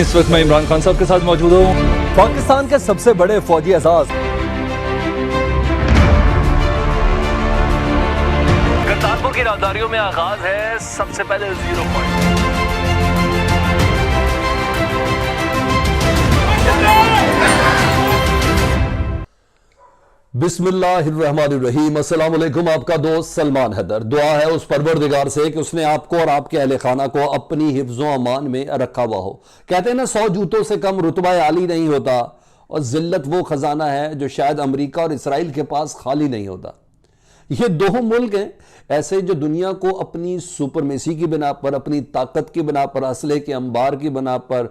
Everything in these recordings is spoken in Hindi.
इस वक्त मैं इमरान खान साहब के साथ मौजूद हूँ। पाकिस्तान के सबसे बड़े फौजी एजाज करतारपुर की राहदारियों में आगाज है सबसे पहले 0 पॉइंट। बिस्मिल्लाहिर्रहमानिर्रहीम। अस्सलाम वालेकुम। आपका दोस्त सलमान हैदर। दुआ है उस परवरदिगार से कि उसने आपको और आपके अहले खाना को अपनी हिफ्ज़ो अमान में रखा हुआ हो। कहते हैं ना, 100 जूतों से कम रुतबा आली नहीं होता, और जिल्लत वो खजाना है जो शायद अमेरिका और इसराइल के पास खाली नहीं होता। ये दो मुल्क हैं ऐसे जो दुनिया को अपनी सुपरमेसी की बिना पर, अपनी ताकत की बिना पर, असले के अंबार की बिना पर,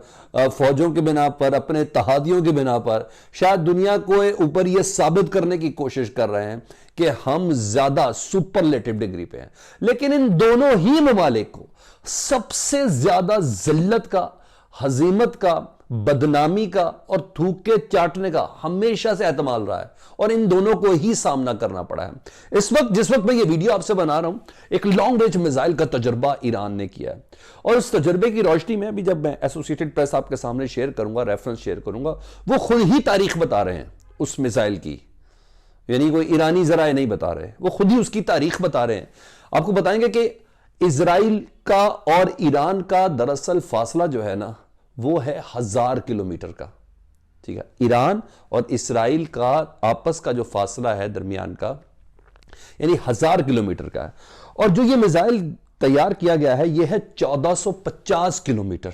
फौजों की बिना पर, अपने तहादियों की बिना पर शायद दुनिया को ऊपर यह साबित करने की कोशिश कर रहे हैं कि हम ज्यादा सुपरलेटिव डिग्री पे हैं। लेकिन इन दोनों ही ममालिक को सबसे ज्यादा जिल्लत का, हजीमत का, बदनामी का और थूक के चाटने का हमेशा से एहतमाल रहा है, और इन दोनों को ही सामना करना पड़ा है। इस वक्त जिस वक्त मैं ये वीडियो आपसे बना रहा हूं, एक लॉन्ग रेंज मिसाइल का तजर्बा ईरान ने किया है, और उस तजर्बे की रोशनी में अभी जब मैं एसोसिएटेड प्रेस आपके सामने शेयर करूंगा, रेफरेंस शेयर करूंगा, वो खुद ही तारीख बता रहे हैं उस मिसाइल की, यानी कोई ईरानी जराए नहीं बता रहे, वो खुद ही उसकी तारीख बता रहे हैं। आपको बताएंगे कि इजराइल का और ईरान का दरअसल फासला जो है ना, वो है 1000 किलोमीटर का। ठीक है, ईरान और इसराइल का आपस का जो फासला है दरमियान का, यानी 1000 किलोमीटर का है। और जो ये मिसाइल तैयार किया गया है, ये है 1450 किलोमीटर।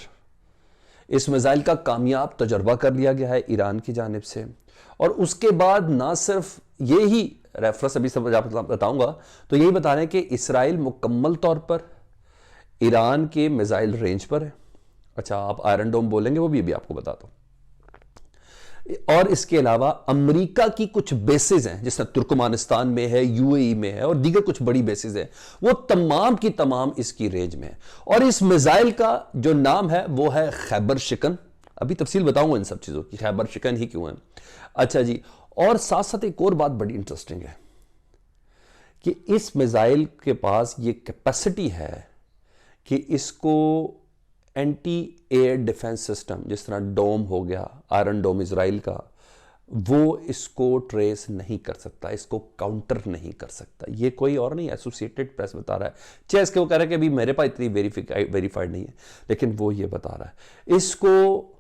इस मिसाइल का कामयाब तजर्बा कर लिया गया है ईरान की जानिब से, और उसके बाद ना सिर्फ ये ही रेफरेंस अभी सब आपको बताऊंगा, तो यही बता रहे हैं कि इसराइल मुकम्मल तौर पर ईरान के मिसाइल रेंज पर है। अच्छा, आप आयरन डोम बोलेंगे, वो भी आपको बताता हूं। और इसके अलावा अमेरिका की कुछ बेसिस हैं, जिसमें तुर्कमानिस्तान में है, यूएई में है, और दीगर कुछ बड़ी बेसिस हैं, वो तमाम की तमाम इसकी रेंज में है। और इस मिसाइल का जो नाम है वो है खैबर शिकन। अभी तफसील बताऊंगा इन सब चीजों की, खैबर शिकन ही क्यों है। अच्छा जी, और साथ साथ एक और बात बड़ी इंटरेस्टिंग है कि इस मिसाइल के पास ये कैपेसिटी है कि इसको एंटी एयर डिफेंस सिस्टम, जिस तरह डोम हो गया, आयरन डोम इजराइल का, वो इसको ट्रेस नहीं कर सकता, इसको काउंटर नहीं कर सकता। ये कोई और नहीं, एसोसिएटेड प्रेस बता रहा है। चेस के वो कह रहा है कि अभी मेरे पास इतनी वेरीफाइड नहीं है, लेकिन वो ये बता रहा है इसको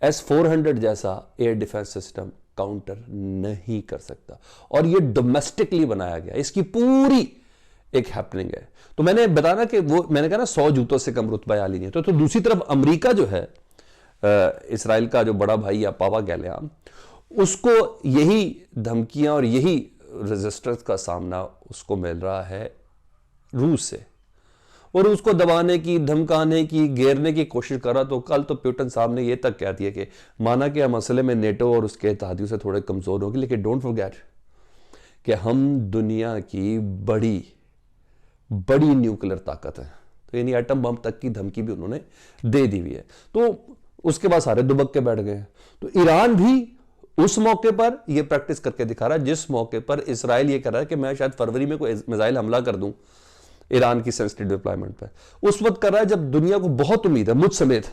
S-400 जैसा एयर डिफेंस सिस्टम काउंटर नहीं कर सकता। और ये डोमेस्टिकली बनाया गया, इसकी पूरी एक हैपनिंग है। तो मैंने बताया कि वो, मैंने कहा ना, 100 जूतों से कम रुतबा आली नहीं है। तो दूसरी तरफ अमेरिका जो है, इसराइल का जो बड़ा भाई या पापा कह लें आप, उसको यही धमकियां और यही रेजिस्टेंस का सामना उसको मिल रहा है रूस से, और उसको दबाने की, धमकाने की, घेरने की कोशिश कर रहा। तो कल तो प्यूटन साहब ने यह तक कह दिया कि माना कि मसले में नेटो और उसके इत्तेहादियों से थोड़े कमजोर होगी, लेकिन डोंट फॉरगेट कि हम दुनिया की बड़ी न्यूक्लियर ताकत है। तो यानी एटम बम तक की धमकी भी उन्होंने दे दी हुई है। तो उसके बाद सारे दुबक के बैठ गए। तो ईरान भी उस मौके पर यह प्रैक्टिस करके दिखा रहा है जिस मौके पर इसराइल ये कर रहा है कि मैं शायद फरवरी में कोई मिसाइल हमला कर दूं ईरान की सेंसिटिव डिप्लॉयमेंट पर। उस वक्त कर रहा है जब दुनिया को बहुत उम्मीद है, मुझ समेत,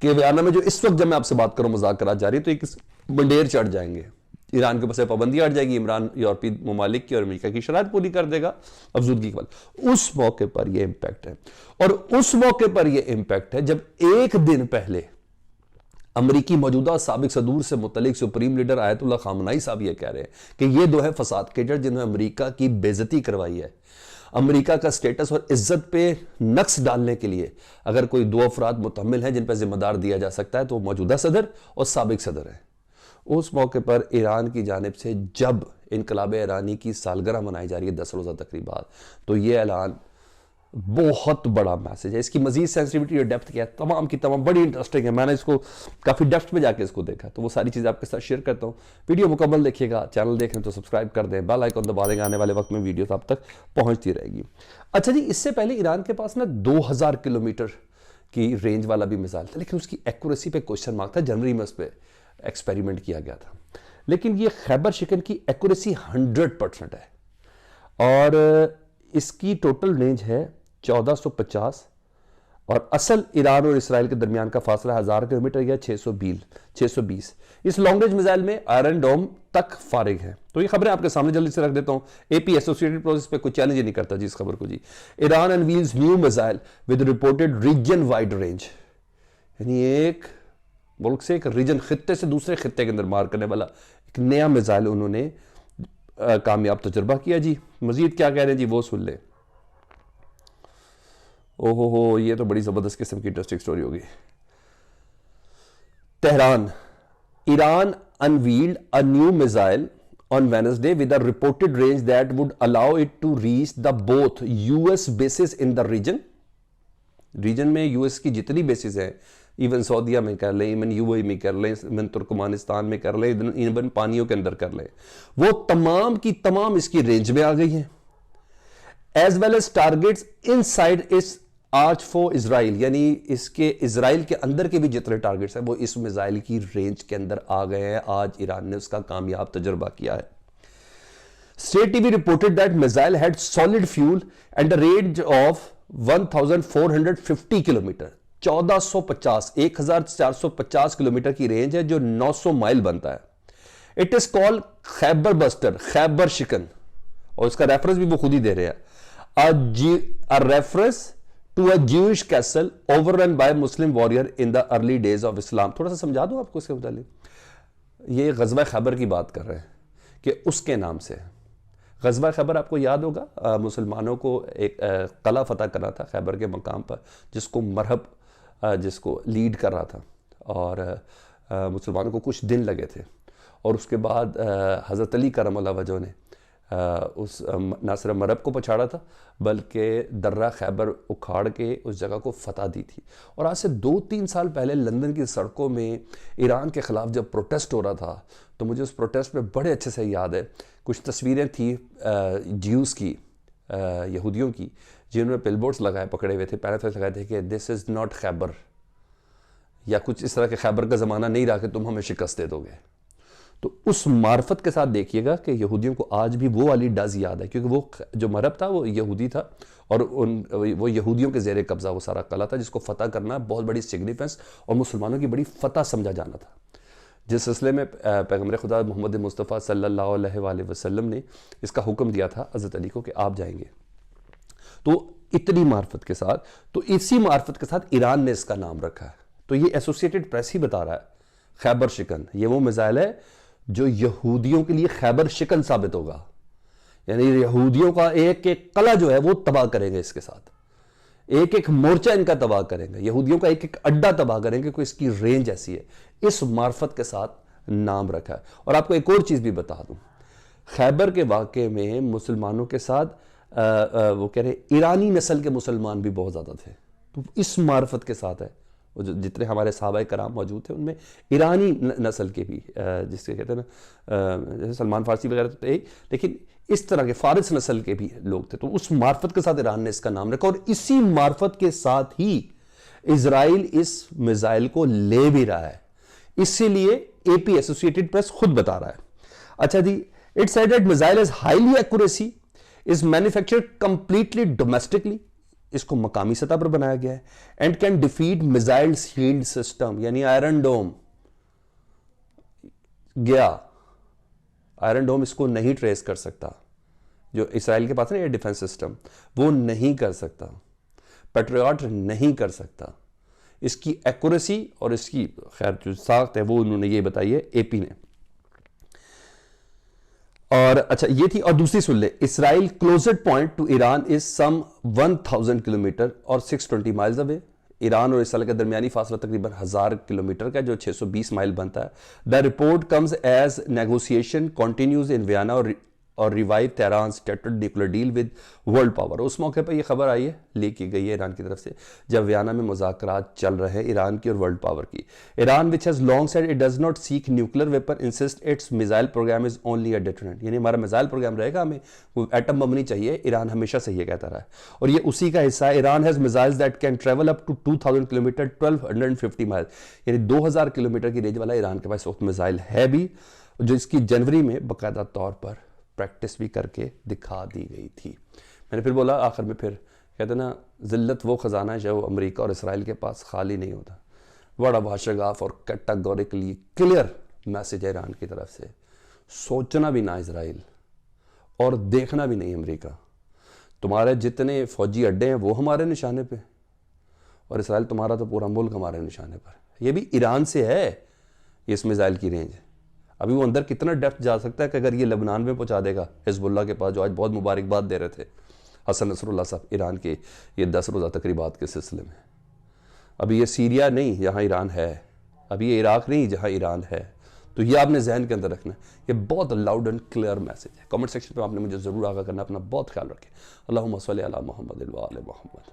कि बयाना में जो इस वक्त जब मैं आपसे बात करूं मुज़ाकरात जारी, तो एक मंडेर चढ़ जाएंगे, ईरान के पास पाबंदियां हट जाएगी, इमरान यूरोपीय ममालिक की और अमेरिका की शरारत पूरी कर देगा अफजूदगी के बाद। उस मौके पर यह इंपैक्ट है। और उस मौके पर यह इंपैक्ट है जब एक दिन पहले अमेरिकी मौजूदा साबिक सदूर से मुतलिक सुप्रीम लीडर आयतुल्लाह खामनाई साहब यह कह रहे हैं कि ये दो है फसाद के जड़ जिन्होंने अमेरिका की बेइज्जती करवाई है। अमेरिका का स्टेटस और इज्जत पे नक्स डालने के लिए अगर कोई दो अफराद मुतहम्मिल हैं जिन पर जिम्मेदार दिया जा सकता है, तो मौजूदा सदर और साबिक सदर है। उस मौके पर ईरान की जानिब से जब इनकलाब ईरानी की सालगिरह मनाई जा रही है 10 रोज़ा तकरीबात, तो ये ऐलान बहुत बड़ा मैसेज है। इसकी मजीद सेंसिटिविटी और डेप्थ क्या है, तमाम की तमाम बड़ी इंटरेस्टिंग है। मैंने इसको काफ़ी डेप्थ में जाके इसको देखा, तो वो सारी चीज़ें आपके साथ शेयर करता हूँ। वीडियो मुकम्मल देखिएगा, चैनल देख रहे हैं तो सब्सक्राइब कर दें, बेल आइकन दबा देंगे, आने वाले वक्त में वीडियो आप तक पहुँचती रहेगी। अच्छा जी, इससे पहले ईरान के पास ना 2000 किलोमीटर की रेंज वाला भी मिसाइल था, लेकिन उसकी एक्यूरेसी पे क्वेश्चन मार्क था। जनवरी में उस पर एक्सपेरिमेंट किया गया था, लेकिन ये खैबर शिकन की एक्यूरेसी 100% है, और इसकी टोटल रेंज है 1450 और असल ईरान और इसराइल के दरमियान का फासला 1000 किलोमीटर या 620। इस लॉन्ग रेंज मिसाइल में आयरन डोम तक फारिग है। तो ये खबरें आपके सामने जल्दी से रख देता हूं। एपी एसोसिएटेड प्रेस पे कोई चैलेंज ही नहीं करता जी इस खबर को जी। Iran unveils new missile with reported region wide range, यानी एक मुल्क से एक रीजन, खित्ते से दूसरे खित्ते के अंदर मार करने वाला एक नया मिसाइल उन्होंने कामयाब तजुर्बा किया जी। मजीद क्या कह रहे हैं जी वो सुन ले। ओहो हो, ये तो बड़ी जबरदस्त किस्म की इंटरेस्टिंग स्टोरी होगी। Tehran, Iran unveiled a new missile on Wednesday with a reported range that would allow it to reach the both US bases in the region में US की जितनी बेसिस हैं, इवन सऊदीया में कर लें, इवन यूएई में कर लें, इवन तुर्कमानिस्तान में कर लें, इवन पानियों के अंदर कर लें, वो तमाम की तमाम इसकी रेंज में आ गई हैं। As well as targets inside its arch foe Israel, यानी इसके इजराइल के अंदर के भी जितने टारगेट्स हैं वो इस मिसाइल की रेंज के अंदर आ गए हैं। आज ईरान ने उसका कामयाब तजुर्बा किया है। State TV reported that missile had solid fuel and a range of 1450 kilometre, 1450 kilometre की रेंज है, जो 900 माइल बनता है। It is called Khyber buster, Khyber शिकन, और इसका रेफरेंस भी वो खुद ही दे रहे हैं। A reference to a Jewish castle overrun by Muslim warrior in the early days of Islam. थोड़ा सा समझा दो आपको इसके मुतालिक। ये गज़वा खैबर की बात कर रहे हैं कि उसके नाम से गज़वा खैबर, आपको याद होगा, मुसलमानों को एक कला फतह करना था खैबर के मकाम पर, जिसको मरहब जिसको लीड कर रहा था, और मुसलमानों को कुछ दिन लगे थे। और उसके बाद हज़रत अली करमल्लाहु वजह ने उस ना सिर्फ मरहब को पछाड़ा था, बल्कि दर्रा खैबर उखाड़ के उस जगह को फतह दी थी। और आज से 2-3 साल पहले लंदन की सड़कों में ईरान के ख़िलाफ़ जब प्रोटेस्ट हो रहा था, तो मुझे उस प्रोटेस्ट में बड़े अच्छे से याद है, कुछ तस्वीरें थी ज्यूज़ की, यहूदियों की, जिन्होंने बिलबोर्ड्स लगाए पकड़े हुए थे, पैराफ्रेज लगाए थे कि दिस इज़ नॉट खैबर, या कुछ इस तरह के खैबर का ज़माना नहीं रहा कि तुम हमें शिकस्त दे दोगे। तो उस मार्फत के साथ देखिएगा कि यहूदियों को आज भी वो वाली डज याद है, क्योंकि वो जो मरहब था वो यहूदी था, और वो यहूदियों के ज़ेरे कब्ज़ा वो सारा कला था, जिसको फ़तह करना बहुत बड़ी सिग्निफिकेंस और मुसलमानों की बड़ी फ़तह समझा जाना था। जिस सिलसिले में पैगम्बर खुदा मोहम्मद मुस्तफ़ा सल्लल्लाहु अलैहि वसल्लम ने इसका हुक्म दिया था हज़रत अली को कि आप जाएंगे। तो इतनी मार्फत के साथ, तो इसी मार्फत के साथ ईरान ने इसका नाम रखा है। तो ये एसोसिएटेड प्रेस ही बता रहा है, खैबर शिकन, ये वो मिसाइल है जो यहूदियों के लिए खैबर शिकन साबित होगा, यानी यहूदियों का एक एक कला जो है वो तबाह करेंगे, इसके साथ एक एक मोर्चा इनका तबाह करेंगे, यहूदियों का एक एक अड्डा तबाह करेंगे, कोई इसकी रेंज ऐसी है। इस मार्फत के साथ नाम रखा है। और आपको एक और चीज़ भी बता दूं, खैबर के वाक़े में मुसलमानों के साथ वो कह रहे ईरानी नस्ल के मुसलमान भी बहुत ज़्यादा थे। तो इस मार्फत के साथ है, वो जो जितने हमारे सहाबाए कराम मौजूद थे उनमें ईरानी नस्ल के भी, जिसके कहते हैं ना, जैसे सलमान फारसी वगैरह तो थे, लेकिन इस तरह के फारिस नस्ल के भी लोग थे। तो उस मार्फत के साथ ईरान ने इसका नाम रखा, और इसी मार्फत के साथ ही इजराइल इस मिसाइल को ले भी रहा है। इसीलिए एपी एसोसिएटेड प्रेस खुद बता रहा है। अच्छा जी, it said that missile is highly accuracy, is manufactured completely domestically, इसको मकामी सतह पर बनाया गया है, and can defeat missile shield system, यानी आयरन डोम गया, आयरन डोम इसको नहीं ट्रेस कर सकता, जो इसराइल के पास है ना ये डिफेंस सिस्टम, वो नहीं कर सकता, पैट्रियट नहीं कर सकता। इसकी एक्यूरेसी और इसकी खैर जो साख्त है वो उन्होंने ये बताई है एपी ने। और अच्छा ये थी, और दूसरी सुन ले, Israel closest point to Iran is some 1000 kilometre और 620 माइल्स अवे। ईरान और इसराइल के दरमियानी फासला तकरीबन 1000 किलोमीटर का, जो 620 माइल बनता है। The report comes as negotiation continues in Vienna और revive Tehran stated nuclear deal with world power. उस मौके पर यह खबर आई है, लीक की गई है ईरान की तरफ से, जब वियना में मुज़ाकरात चल रहे हैं ईरान की और वर्ल्ड पावर की। Iran which has long said it does not seek nuclear weapon, insist its missile programme is only a deterrent, यानी हमारा मिसाइल प्रोग्राम रहेगा, हमें एटम बम नहीं चाहिए। ईरान हमेशा से ये कहता रहा है, और ये उसी का हिस्सा है। Iran has missiles that can travel up to 2000 kilometre 1250 mile, यानी 2000 किलोमीटर की रेंज वाला ईरान के पास वक्त मिसाइल है भी, जो इसकी जनवरी में बाकायदा तौर पर प्रैक्टिस भी करके दिखा दी गई थी। मैंने फिर बोला आखिर में फिर कहते ना ज़िल्लत वो ख़जाना है जो अमेरिका और इसराइल के पास खाली नहीं होता। बड़ा बाशगाफ और कैटेगोरिकली क्लियर मैसेज है ईरान की तरफ से, सोचना भी ना इसराइल और देखना भी नहीं अमेरिका। तुम्हारे जितने फ़ौजी अड्डे हैं वो हमारे निशाने पे, और इसराइल तुम्हारा तो पूरा मुल्क हमारे निशाने पर। ये भी ईरान से है ये इस मिसाइल की रेंज। अभी वो अंदर कितना डेप्थ जा सकता है कि अगर ये लेबनान में पहुंचा देगा हिजबुल्लाह के पास, जो आज बहुत मुबारकबाद दे रहे थे हसन नसरुल्लाह साहब ईरान के ये 10 रोज़ा तकरीबात के सिलसिले में। अभी ये सीरिया नहीं जहाँ ईरान है, अभी ये इराक नहीं जहाँ ईरान है। तो ये आपने जहन के अंदर रखना है। ये बहुत लाउड एंड क्लियर मैसेज है। कमेंट सेक्शन पे आपने मुझे ज़रूर आगाह करना। अपना बहुत ख्याल रखें। अल्लाहुम्मा सल्ली अला मुहम्मद व आले मुहम्मद।